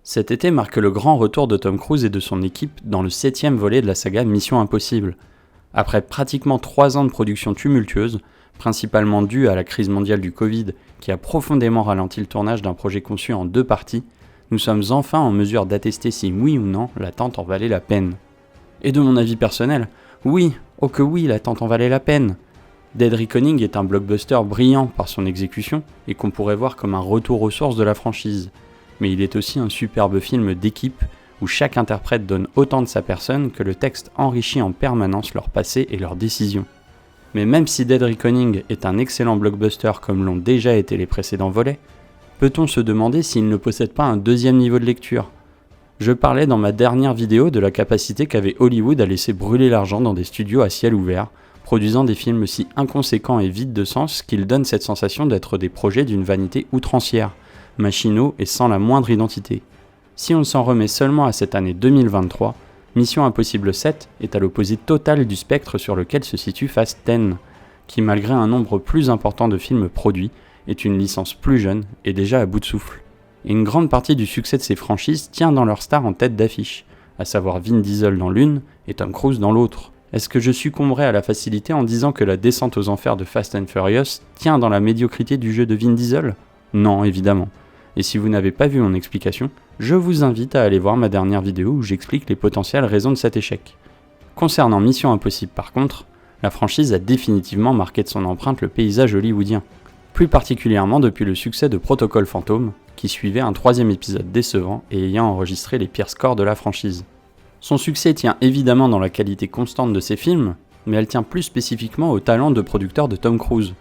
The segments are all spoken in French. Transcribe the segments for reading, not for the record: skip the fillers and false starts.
Cet été marque le grand retour de Tom Cruise et de son équipe dans le 7e volet de la saga Mission Impossible. Après pratiquement 3 ans de production tumultueuse, principalement due à la crise mondiale du Covid qui a profondément ralenti le tournage d'un projet conçu en 2 parties, nous sommes enfin en mesure d'attester si oui ou non l'attente en valait la peine. Et de mon avis personnel, oui, oh que oui, l'attente en valait la peine. Dead Reckoning est un blockbuster brillant par son exécution et qu'on pourrait voir comme un retour aux sources de la franchise. Mais il est aussi un superbe film d'équipe où chaque interprète donne autant de sa personne que le texte enrichit en permanence leur passé et leurs décisions. Mais même si Dead Reckoning est un excellent blockbuster comme l'ont déjà été les précédents volets, peut-on se demander s'il ne possède pas un 2e niveau de lecture ? Je parlais dans ma dernière vidéo de la capacité qu'avait Hollywood à laisser brûler l'argent dans des studios à ciel ouvert, produisant des films si inconséquents et vides de sens qu'ils donnent cette sensation d'être des projets d'une vanité outrancière, machinaux et sans la moindre identité. Si on s'en remet seulement à cette année 2023, Mission Impossible 7 est à l'opposé total du spectre sur lequel se situe Fast 10, qui malgré un nombre plus important de films produits, est une licence plus jeune et déjà à bout de souffle. Et une grande partie du succès de ces franchises tient dans leurs stars en tête d'affiche, à savoir Vin Diesel dans l'une et Tom Cruise dans l'autre. Est-ce que je succomberais à la facilité en disant que la descente aux enfers de Fast and Furious tient dans la médiocrité du jeu de Vin Diesel ? Non, évidemment. Et si vous n'avez pas vu mon explication, je vous invite à aller voir ma dernière vidéo où j'explique les potentielles raisons de cet échec. Concernant Mission Impossible par contre, la franchise a définitivement marqué de son empreinte le paysage hollywoodien. Plus particulièrement depuis le succès de Protocole Fantôme, qui suivait un 3e épisode décevant et ayant enregistré les pires scores de la franchise. Son succès tient évidemment dans la qualité constante de ses films, mais elle tient plus spécifiquement au talent de producteur de Tom Cruise.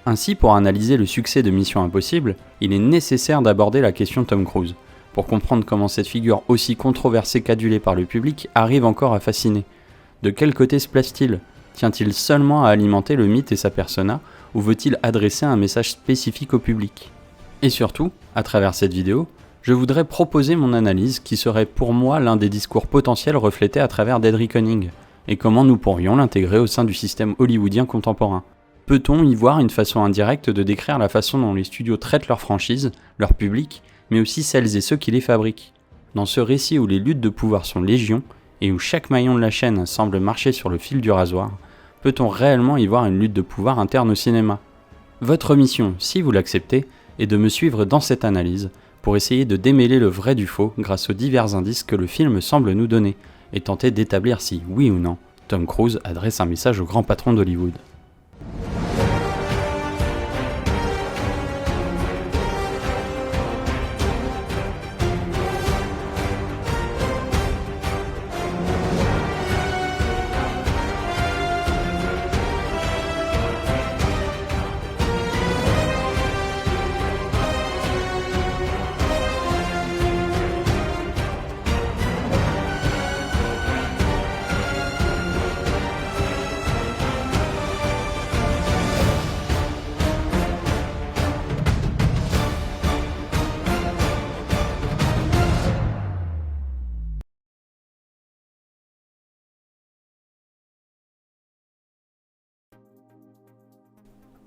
Ainsi, pour analyser le succès de Mission Impossible, il est nécessaire d'aborder la question Tom Cruise, pour comprendre comment cette figure aussi controversée qu'adulée par le public arrive encore à fasciner. De quel côté se place-t-il ? Tient-il seulement à alimenter le mythe et sa persona, ou veut-il adresser un message spécifique au public ? Et surtout, à travers cette vidéo, je voudrais proposer mon analyse qui serait pour moi l'un des discours potentiels reflétés à travers Dead Reckoning, et comment nous pourrions l'intégrer au sein du système hollywoodien contemporain. Peut-on y voir une façon indirecte de décrire la façon dont les studios traitent leurs franchises, leur public, mais aussi celles et ceux qui les fabriquent ? Dans ce récit où les luttes de pouvoir sont légion, et où chaque maillon de la chaîne semble marcher sur le fil du rasoir, peut-on réellement y voir une lutte de pouvoir interne au cinéma ? Votre mission, si vous l'acceptez, est de me suivre dans cette analyse, pour essayer de démêler le vrai du faux grâce aux divers indices que le film semble nous donner, et tenter d'établir si, oui ou non, Tom Cruise adresse un message au grand patron d'Hollywood.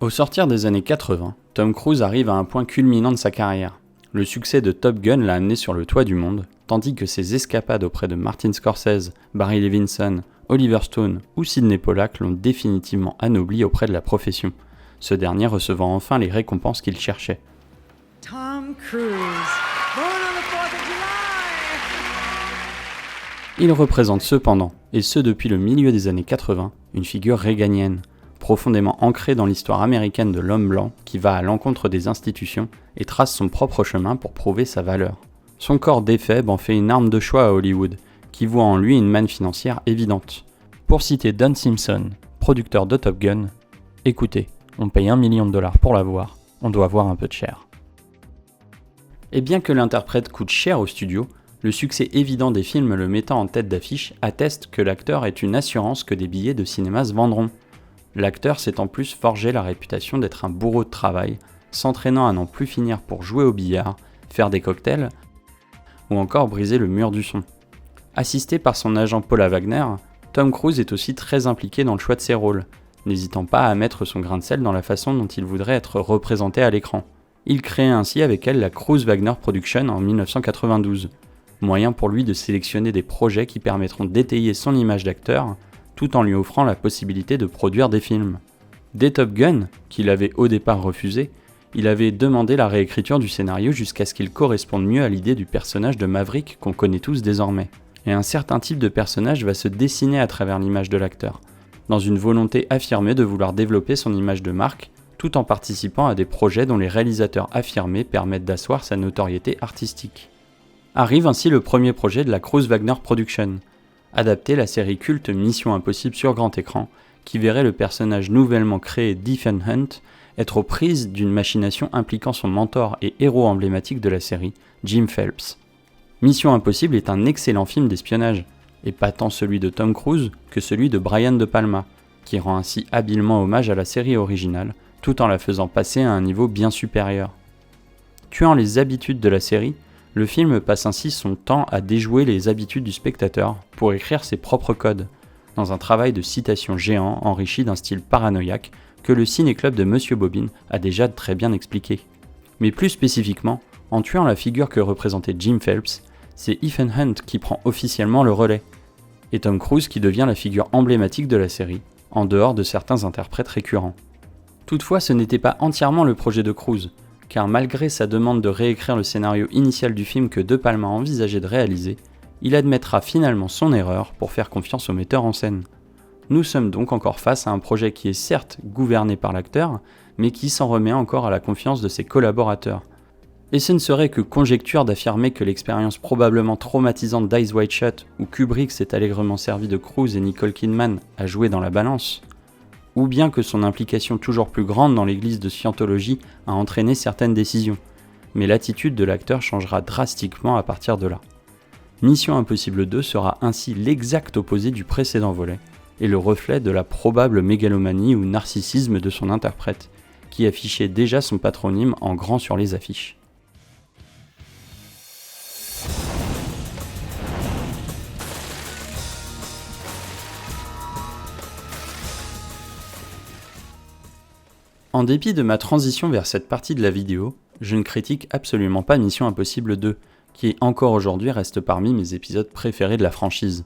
Au sortir des années 80, Tom Cruise arrive à un point culminant de sa carrière. Le succès de Top Gun l'a amené sur le toit du monde, tandis que ses escapades auprès de Martin Scorsese, Barry Levinson, Oliver Stone ou Sidney Pollack l'ont définitivement anobli auprès de la profession, ce dernier recevant enfin les récompenses qu'il cherchait. Tom Cruise, born on the 4th of July. Il représente cependant, et ce depuis le milieu des années 80, une figure réganienne, profondément ancrée dans l'histoire américaine de l'homme blanc qui va à l'encontre des institutions et trace son propre chemin pour prouver sa valeur. Son corps d'éphèbe en fait une arme de choix à Hollywood, qui voit en lui une manne financière évidente. Pour citer Don Simpson, producteur de Top Gun, « Écoutez, on paye $1 million pour la voir, on doit avoir un peu de chair. » Et bien que l'interprète coûte cher au studio, le succès évident des films le mettant en tête d'affiche atteste que l'acteur est une assurance que des billets de cinéma se vendront. L'acteur s'est en plus forgé la réputation d'être un bourreau de travail, s'entraînant à n'en plus finir pour jouer au billard, faire des cocktails, ou encore briser le mur du son. Assisté par son agent Paula Wagner, Tom Cruise est aussi très impliqué dans le choix de ses rôles, n'hésitant pas à mettre son grain de sel dans la façon dont il voudrait être représenté à l'écran. Il crée ainsi avec elle la Cruise Wagner Production en 1992, moyen pour lui de sélectionner des projets qui permettront d'étayer son image d'acteur, tout en lui offrant la possibilité de produire des films. Dès Top Gun, qu'il avait au départ refusé, il avait demandé la réécriture du scénario jusqu'à ce qu'il corresponde mieux à l'idée du personnage de Maverick qu'on connaît tous désormais. Et un certain type de personnage va se dessiner à travers l'image de l'acteur, dans une volonté affirmée de vouloir développer son image de marque, tout en participant à des projets dont les réalisateurs affirmés permettent d'asseoir sa notoriété artistique. Arrive ainsi le premier projet de la Cruise Wagner Production, adapter la série culte Mission Impossible sur grand écran, qui verrait le personnage nouvellement créé d'Ethan Hunt être aux prises d'une machination impliquant son mentor et héros emblématique de la série, Jim Phelps. Mission Impossible est un excellent film d'espionnage, et pas tant celui de Tom Cruise que celui de Brian De Palma, qui rend ainsi habilement hommage à la série originale, tout en la faisant passer à un niveau bien supérieur. Tuant les habitudes de la série, le film passe ainsi son temps à déjouer les habitudes du spectateur pour écrire ses propres codes, dans un travail de citation géant enrichi d'un style paranoïaque que le ciné-club de Monsieur Bobine a déjà très bien expliqué. Mais plus spécifiquement, en tuant la figure que représentait Jim Phelps, c'est Ethan Hunt qui prend officiellement le relais, et Tom Cruise qui devient la figure emblématique de la série, en dehors de certains interprètes récurrents. Toutefois, ce n'était pas entièrement le projet de Cruise, car malgré sa demande de réécrire le scénario initial du film que De Palma envisageait de réaliser, il admettra finalement son erreur pour faire confiance au metteur en scène. Nous sommes donc encore face à un projet qui est certes gouverné par l'acteur, mais qui s'en remet encore à la confiance de ses collaborateurs. Et ce ne serait que conjecture d'affirmer que l'expérience probablement traumatisante d'Eyes Wide Shut, où Kubrick s'est allègrement servi de Cruise et Nicole Kidman, a joué dans la balance, ou bien que son implication toujours plus grande dans l'église de Scientologie a entraîné certaines décisions, mais l'attitude de l'acteur changera drastiquement à partir de là. Mission Impossible 2 sera ainsi l'exact opposé du précédent volet, et le reflet de la probable mégalomanie ou narcissisme de son interprète, qui affichait déjà son patronyme en grand sur les affiches. En dépit de ma transition vers cette partie de la vidéo, je ne critique absolument pas Mission Impossible 2, qui encore aujourd'hui reste parmi mes épisodes préférés de la franchise.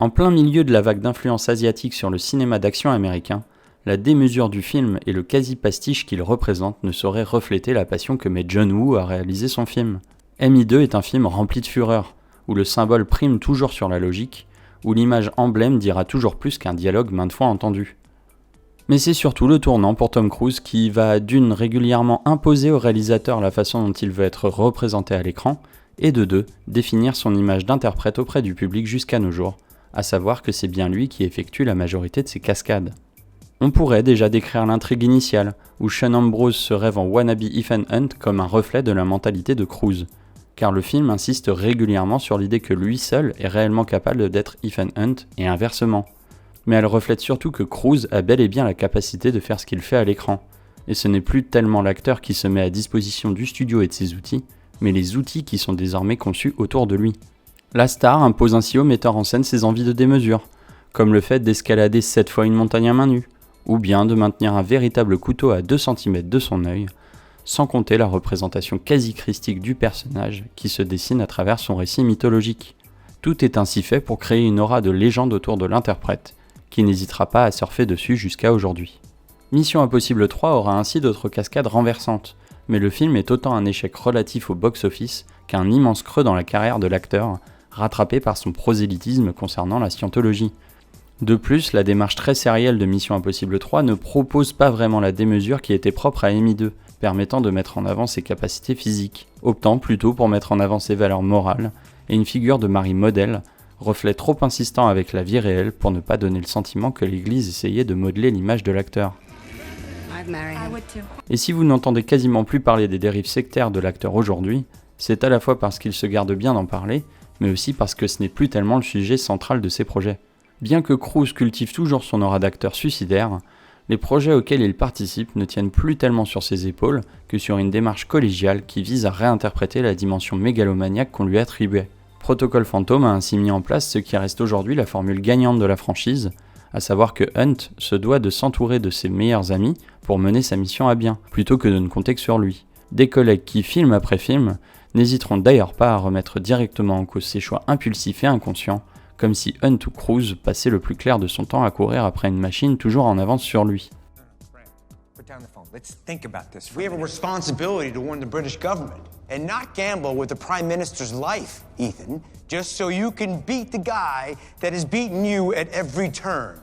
En plein milieu de la vague d'influence asiatique sur le cinéma d'action américain, la démesure du film et le quasi-pastiche qu'il représente ne sauraient refléter la passion que met John Woo à réaliser son film. MI2 est un film rempli de fureur, où le symbole prime toujours sur la logique, où l'image emblème dira toujours plus qu'un dialogue maintes fois entendu. Mais c'est surtout le tournant pour Tom Cruise qui va d'une régulièrement imposer au réalisateur la façon dont il veut être représenté à l'écran, et de deux, définir son image d'interprète auprès du public jusqu'à nos jours, à savoir que c'est bien lui qui effectue la majorité de ses cascades. On pourrait déjà décrire l'intrigue initiale, où Sean Ambrose se rêve en wannabe Ethan Hunt comme un reflet de la mentalité de Cruise, car le film insiste régulièrement sur l'idée que lui seul est réellement capable d'être Ethan Hunt et inversement. Mais elle reflète surtout que Cruise a bel et bien la capacité de faire ce qu'il fait à l'écran, et ce n'est plus tellement l'acteur qui se met à disposition du studio et de ses outils, mais les outils qui sont désormais conçus autour de lui. La star impose ainsi au metteur en scène ses envies de démesure, comme le fait d'escalader 7 fois une montagne à main nue, ou bien de maintenir un véritable couteau à 2 cm de son œil, sans compter la représentation quasi christique du personnage qui se dessine à travers son récit mythologique. Tout est ainsi fait pour créer une aura de légende autour de l'interprète, qui n'hésitera pas à surfer dessus jusqu'à aujourd'hui. Mission Impossible 3 aura ainsi d'autres cascades renversantes, mais le film est autant un échec relatif au box-office qu'un immense creux dans la carrière de l'acteur, rattrapé par son prosélytisme concernant la scientologie. De plus, la démarche très sérielle de Mission Impossible 3 ne propose pas vraiment la démesure qui était propre à MI2, permettant de mettre en avant ses capacités physiques, optant plutôt pour mettre en avant ses valeurs morales, et une figure de mari modèle, reflet trop insistant avec la vie réelle pour ne pas donner le sentiment que l'Église essayait de modeler l'image de l'acteur. Et si vous n'entendez quasiment plus parler des dérives sectaires de l'acteur aujourd'hui, c'est à la fois parce qu'il se garde bien d'en parler, mais aussi parce que ce n'est plus tellement le sujet central de ses projets. Bien que Cruise cultive toujours son aura d'acteur suicidaire, les projets auxquels il participe ne tiennent plus tellement sur ses épaules que sur une démarche collégiale qui vise à réinterpréter la dimension mégalomaniaque qu'on lui attribuait. Protocol Phantom a ainsi mis en place ce qui reste aujourd'hui la formule gagnante de la franchise, à savoir que Hunt se doit de s'entourer de ses meilleurs amis pour mener sa mission à bien, plutôt que de ne compter que sur lui. Des collègues qui, film après film, n'hésiteront d'ailleurs pas à remettre directement en cause ses choix impulsifs et inconscients, comme si Hunt ou Cruise passait le plus clair de son temps à courir après une machine toujours en avance sur lui. Let's think about this. We have a responsibility to warn the British government and not gamble with the Prime Minister's life, Ethan, just so you can beat the guy that has beaten you at every turn.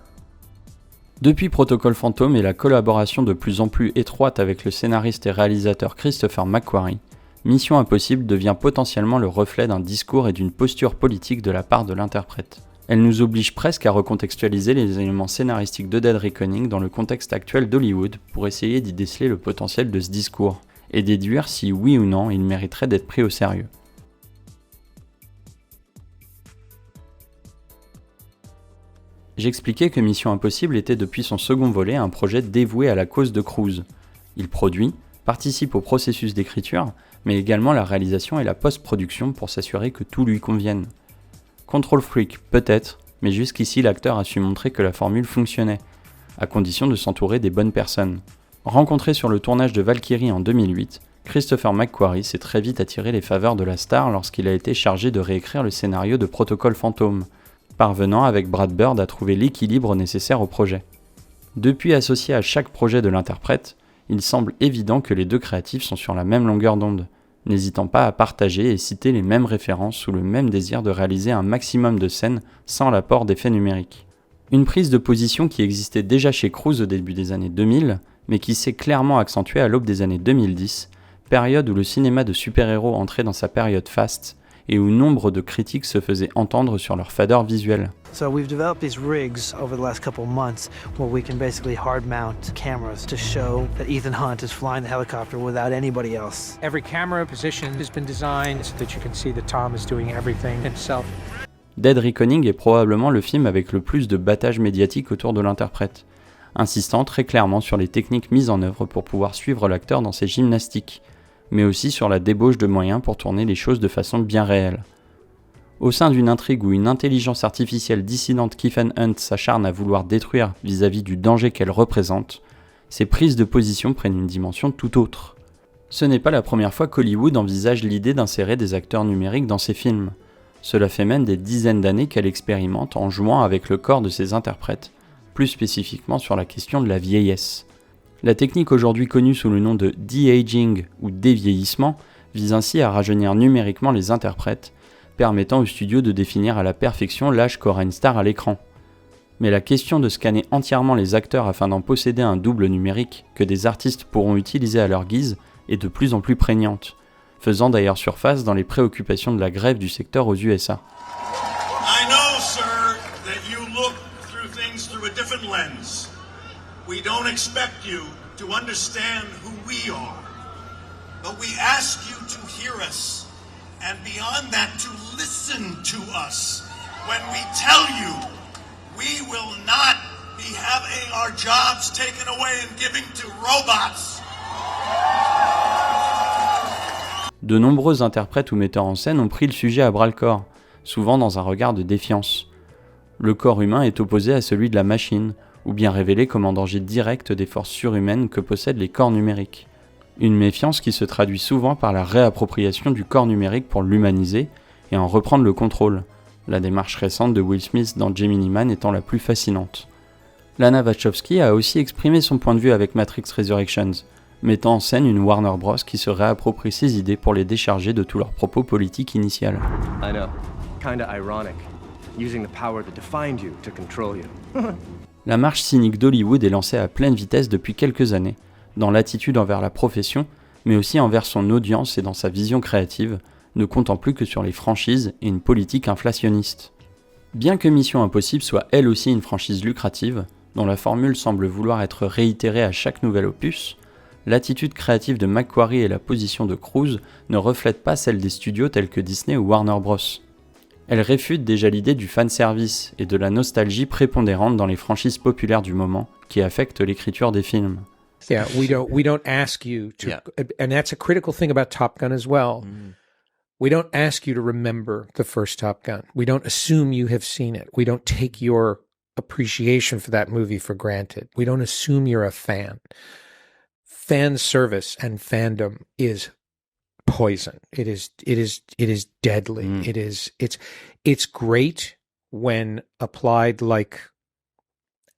Depuis Protocole Fantôme et la collaboration de plus en plus étroite avec le scénariste et réalisateur Christopher McQuarrie, Mission Impossible devient potentiellement le reflet d'un discours et d'une posture politique de la part de l'interprète. Elle nous oblige presque à recontextualiser les éléments scénaristiques de Dead Reckoning dans le contexte actuel d'Hollywood pour essayer d'y déceler le potentiel de ce discours, et déduire si oui ou non il mériterait d'être pris au sérieux. J'expliquais que Mission Impossible était depuis son second volet un projet dévoué à la cause de Cruise. Il produit, participe au processus d'écriture, mais également la réalisation et la post-production pour s'assurer que tout lui convienne. Control Freak, peut-être, mais jusqu'ici l'acteur a su montrer que la formule fonctionnait, à condition de s'entourer des bonnes personnes. Rencontré sur le tournage de Valkyrie en 2008, Christopher McQuarrie s'est très vite attiré les faveurs de la star lorsqu'il a été chargé de réécrire le scénario de Protocole Fantôme, parvenant avec Brad Bird à trouver l'équilibre nécessaire au projet. Depuis associé à chaque projet de l'interprète, il semble évident que les deux créatifs sont sur la même longueur d'onde, n'hésitant pas à partager et citer les mêmes références sous le même désir de réaliser un maximum de scènes sans l'apport d'effets numériques. Une prise de position qui existait déjà chez Cruise au début des années 2000, mais qui s'est clairement accentuée à l'aube des années 2010, période où le cinéma de super-héros entrait dans sa période faste, et où nombre de critiques se faisaient entendre sur leur fadeur visuelle. So we've developed these rigs over the last couple of months where we can basically hard mount cameras to show that Ethan Hunt is flying the helicopter without anybody else. Every camera position has been designed so that you can see that Tom is doing everything himself. Dead Reckoning est probablement le film avec le plus de battage médiatique autour de l'interprète, insistant très clairement sur les techniques mises en œuvre pour pouvoir suivre l'acteur dans ses gymnastiques, mais aussi sur la débauche de moyens pour tourner les choses de façon bien réelle. Au sein d'une intrigue où une intelligence artificielle dissidente qu'Ethan Hunt s'acharne à vouloir détruire vis-à-vis du danger qu'elle représente, ces prises de position prennent une dimension tout autre. Ce n'est pas la première fois qu'Hollywood envisage l'idée d'insérer des acteurs numériques dans ses films. Cela fait même des dizaines d'années qu'elle expérimente en jouant avec le corps de ses interprètes, plus spécifiquement sur la question de la vieillesse. La technique aujourd'hui connue sous le nom de de-aging ou dévieillissement vise ainsi à rajeunir numériquement les interprètes, permettant au studio de définir à la perfection l'âge qu'aura une star à l'écran. Mais la question de scanner entièrement les acteurs afin d'en posséder un double numérique que des artistes pourront utiliser à leur guise est de plus en plus prégnante, faisant d'ailleurs surface dans les préoccupations de la grève du secteur aux USA. I know, sir, that you look through things through a different lens. We don't expect you to understand who we are, but we ask you to hear us. And beyond that, to listen to us when we tell you we will not be having our jobs taken away and giving to robots. De nombreux interprètes ou metteurs en scène ont pris le sujet à bras-le-corps, souvent dans un regard de défiance. Le corps humain est opposé à celui de la machine, ou bien révélé comme un danger direct des forces surhumaines que possèdent les corps numériques. Une méfiance qui se traduit souvent par la réappropriation du corps numérique pour l'humaniser et en reprendre le contrôle, la démarche récente de Will Smith dans Gemini Man étant la plus fascinante. Lana Wachowski a aussi exprimé son point de vue avec Matrix Resurrections, mettant en scène une Warner Bros qui se réapproprie ses idées pour les décharger de tous leurs propos politiques initiales. I know, kinda ironic, using the power that defined you to control you. La marche cynique d'Hollywood est lancée à pleine vitesse depuis quelques années, dans l'attitude envers la profession, mais aussi envers son audience et dans sa vision créative, ne comptant plus que sur les franchises et une politique inflationniste. Bien que Mission Impossible soit elle aussi une franchise lucrative, dont la formule semble vouloir être réitérée à chaque nouvel opus, l'attitude créative de McQuarrie et la position de Cruise ne reflètent pas celle des studios tels que Disney ou Warner Bros. Elle réfute déjà l'idée du fanservice et de la nostalgie prépondérante dans les franchises populaires du moment qui affectent l'écriture des films. Yeah, we don't ask you to, and that's a critical thing about Top Gun as well. We don't ask you to remember the first Top Gun. We don't assume you have seen it. We don't take your appreciation for that movie for granted. We don't assume you're a fan. Fan service and fandom is poison. It is deadly. It's great when applied like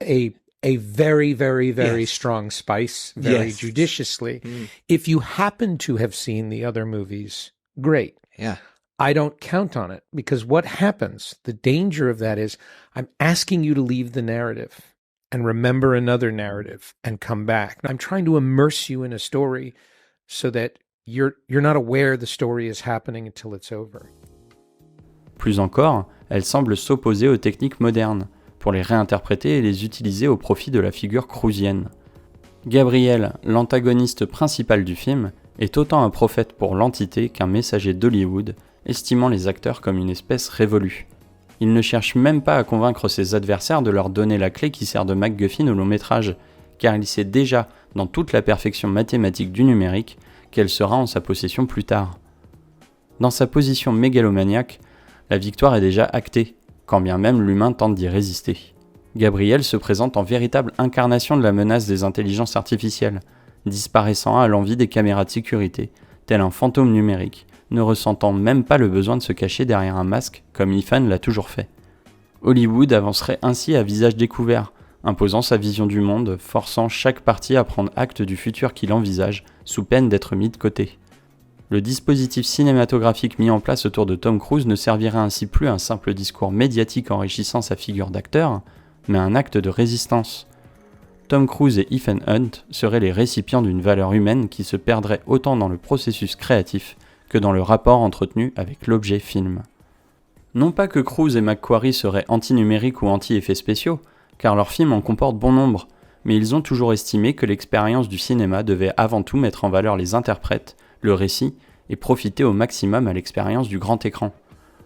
a very, very, very strong spice, very judiciously. If you happen to have seen the other movies, great. Yeah. I don't count on it, because what happens, the danger of that is I'm asking you to leave the narrative and remember another narrative and come back. I'm trying to immerse you in a story so that you're not aware the story is happening until it's over. Plus encore, elle semble s'opposer aux techniques modernes, pour les réinterpréter et les utiliser au profit de la figure cruisienne. Gabriel, l'antagoniste principal du film, est autant un prophète pour l'entité qu'un messager d'Hollywood, estimant les acteurs comme une espèce révolue. Il ne cherche même pas à convaincre ses adversaires de leur donner la clé qui sert de MacGuffin au long métrage, car il sait déjà, dans toute la perfection mathématique du numérique, qu'elle sera en sa possession plus tard. Dans sa position mégalomaniaque, la victoire est déjà actée, quand bien même l'humain tente d'y résister. Gabriel se présente en véritable incarnation de la menace des intelligences artificielles, disparaissant à l'envi des caméras de sécurité, tel un fantôme numérique, ne ressentant même pas le besoin de se cacher derrière un masque comme Ethan l'a toujours fait. Hollywood avancerait ainsi à visage découvert, imposant sa vision du monde, forçant chaque partie à prendre acte du futur qu'il envisage, sous peine d'être mis de côté. Le dispositif cinématographique mis en place autour de Tom Cruise ne servirait ainsi plus à un simple discours médiatique enrichissant sa figure d'acteur, mais à un acte de résistance. Tom Cruise et Ethan Hunt seraient les récipients d'une valeur humaine qui se perdrait autant dans le processus créatif que dans le rapport entretenu avec l'objet film. Non pas que Cruise et McQuarrie seraient anti-numériques ou anti-effets spéciaux, car leurs films en comportent bon nombre, mais ils ont toujours estimé que l'expérience du cinéma devait avant tout mettre en valeur les interprètes, le récit, et profiter au maximum à l'expérience du grand écran.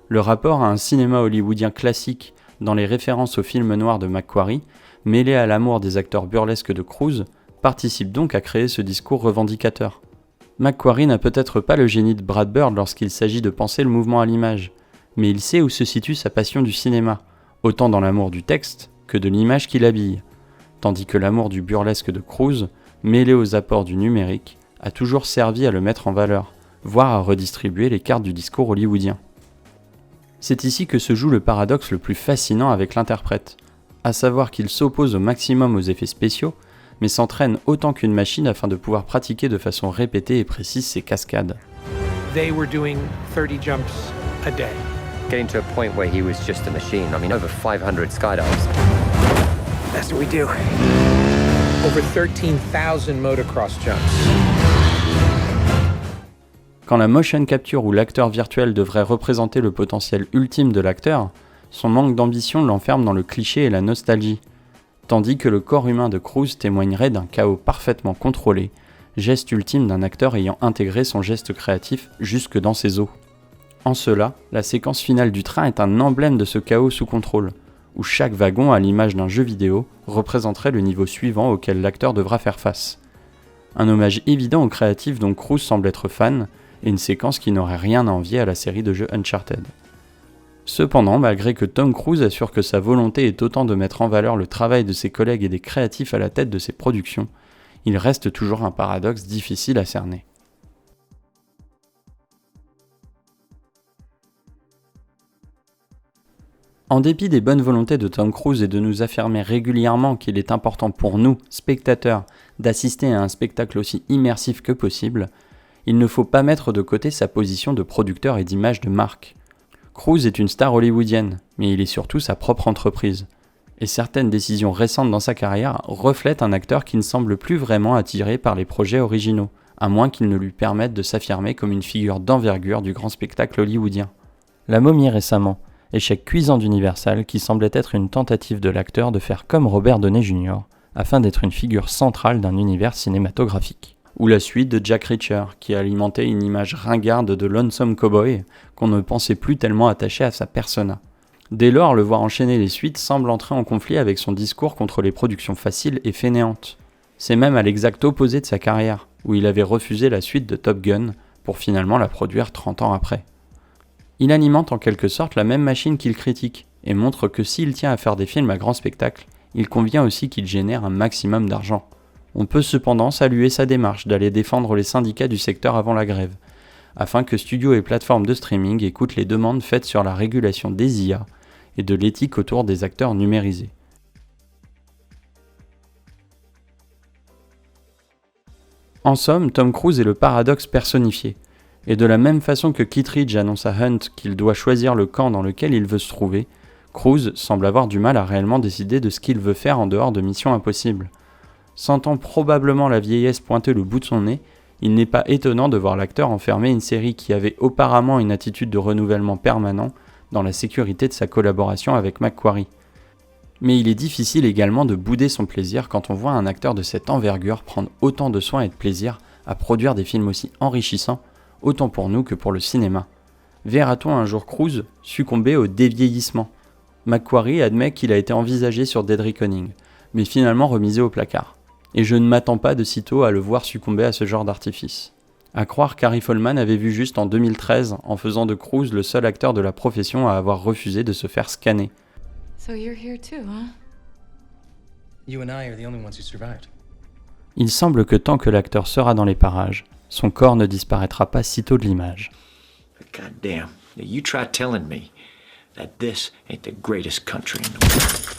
Le rapport à un cinéma hollywoodien classique, dans les références au film noir de McQuarrie, mêlé à l'amour des acteurs burlesques de Cruise, participe donc à créer ce discours revendicateur. McQuarrie n'a peut-être pas le génie de Brad Bird lorsqu'il s'agit de penser le mouvement à l'image, mais il sait où se situe sa passion du cinéma, autant dans l'amour du texte que de l'image qui l'habille, tandis que l'amour du burlesque de Cruise, mêlé aux apports du numérique, a toujours servi à le mettre en valeur, voire à redistribuer les cartes du discours hollywoodien. C'est ici que se joue le paradoxe le plus fascinant avec l'interprète, à savoir qu'il s'oppose au maximum aux effets spéciaux, mais s'entraîne autant qu'une machine afin de pouvoir pratiquer de façon répétée et précise ses cascades. They were doing 30 jumps a day. Getting to a point where he was just a machine. I mean, over 500 skydives. That's what we do. Over 13,000 motocross jumps. Quand la motion capture ou l'acteur virtuel devrait représenter le potentiel ultime de l'acteur, son manque d'ambition l'enferme dans le cliché et la nostalgie, tandis que le corps humain de Cruise témoignerait d'un chaos parfaitement contrôlé, geste ultime d'un acteur ayant intégré son geste créatif jusque dans ses os. En cela, la séquence finale du train est un emblème de ce chaos sous contrôle, où chaque wagon, à l'image d'un jeu vidéo, représenterait le niveau suivant auquel l'acteur devra faire face. Un hommage évident au créatif dont Cruise semble être fan, et une séquence qui n'aurait rien à envier à la série de jeux Uncharted. Cependant, malgré que Tom Cruise assure que sa volonté est autant de mettre en valeur le travail de ses collègues et des créatifs à la tête de ses productions, il reste toujours un paradoxe difficile à cerner. En dépit des bonnes volontés de Tom Cruise et de nous affirmer régulièrement qu'il est important pour nous, spectateurs, d'assister à un spectacle aussi immersif que possible, il ne faut pas mettre de côté sa position de producteur et d'image de marque. Cruise est une star hollywoodienne, mais il est surtout sa propre entreprise. Et certaines décisions récentes dans sa carrière reflètent un acteur qui ne semble plus vraiment attiré par les projets originaux, à moins qu'ils ne lui permettent de s'affirmer comme une figure d'envergure du grand spectacle hollywoodien. La Momie récemment, échec cuisant d'Universal qui semblait être une tentative de l'acteur de faire comme Robert Downey Jr., afin d'être une figure centrale d'un univers cinématographique. Ou la suite de Jack Reacher, qui alimentait une image ringarde de Lonesome Cowboy qu'on ne pensait plus tellement attaché à sa persona. Dès lors, le voir enchaîner les suites semble entrer en conflit avec son discours contre les productions faciles et fainéantes. C'est même à l'exact opposé de sa carrière, où il avait refusé la suite de Top Gun pour finalement la produire 30 ans après. Il alimente en quelque sorte la même machine qu'il critique, et montre que s'il tient à faire des films à grand spectacle, il convient aussi qu'il génère un maximum d'argent. On peut cependant saluer sa démarche d'aller défendre les syndicats du secteur avant la grève, afin que studios et plateformes de streaming écoutent les demandes faites sur la régulation des IA et de l'éthique autour des acteurs numérisés. En somme, Tom Cruise est le paradoxe personnifié, et de la même façon que Kittredge annonce à Hunt qu'il doit choisir le camp dans lequel il veut se trouver, Cruise semble avoir du mal à réellement décider de ce qu'il veut faire en dehors de Mission Impossible. Sentant probablement la vieillesse pointer le bout de son nez, il n'est pas étonnant de voir l'acteur enfermer une série qui avait auparavant une attitude de renouvellement permanent dans la sécurité de sa collaboration avec McQuarrie. Mais il est difficile également de bouder son plaisir quand on voit un acteur de cette envergure prendre autant de soin et de plaisir à produire des films aussi enrichissants, autant pour nous que pour le cinéma. Verra-t-on un jour Cruise succomber au dévieillissement ? McQuarrie admet qu'il a été envisagé sur Dead Reckoning, mais finalement remisé au placard. Et je ne m'attends pas de sitôt à le voir succomber à ce genre d'artifice. À croire qu'Harry Folman avait vu juste en 2013 en faisant de Cruise le seul acteur de la profession à avoir refusé de se faire scanner. So you're here too, huh? You and I are the only ones who survived. Il semble que tant que l'acteur sera dans les parages, son corps ne disparaîtra pas sitôt de l'image. God damn, you try telling me that this ain't the greatest country in the world.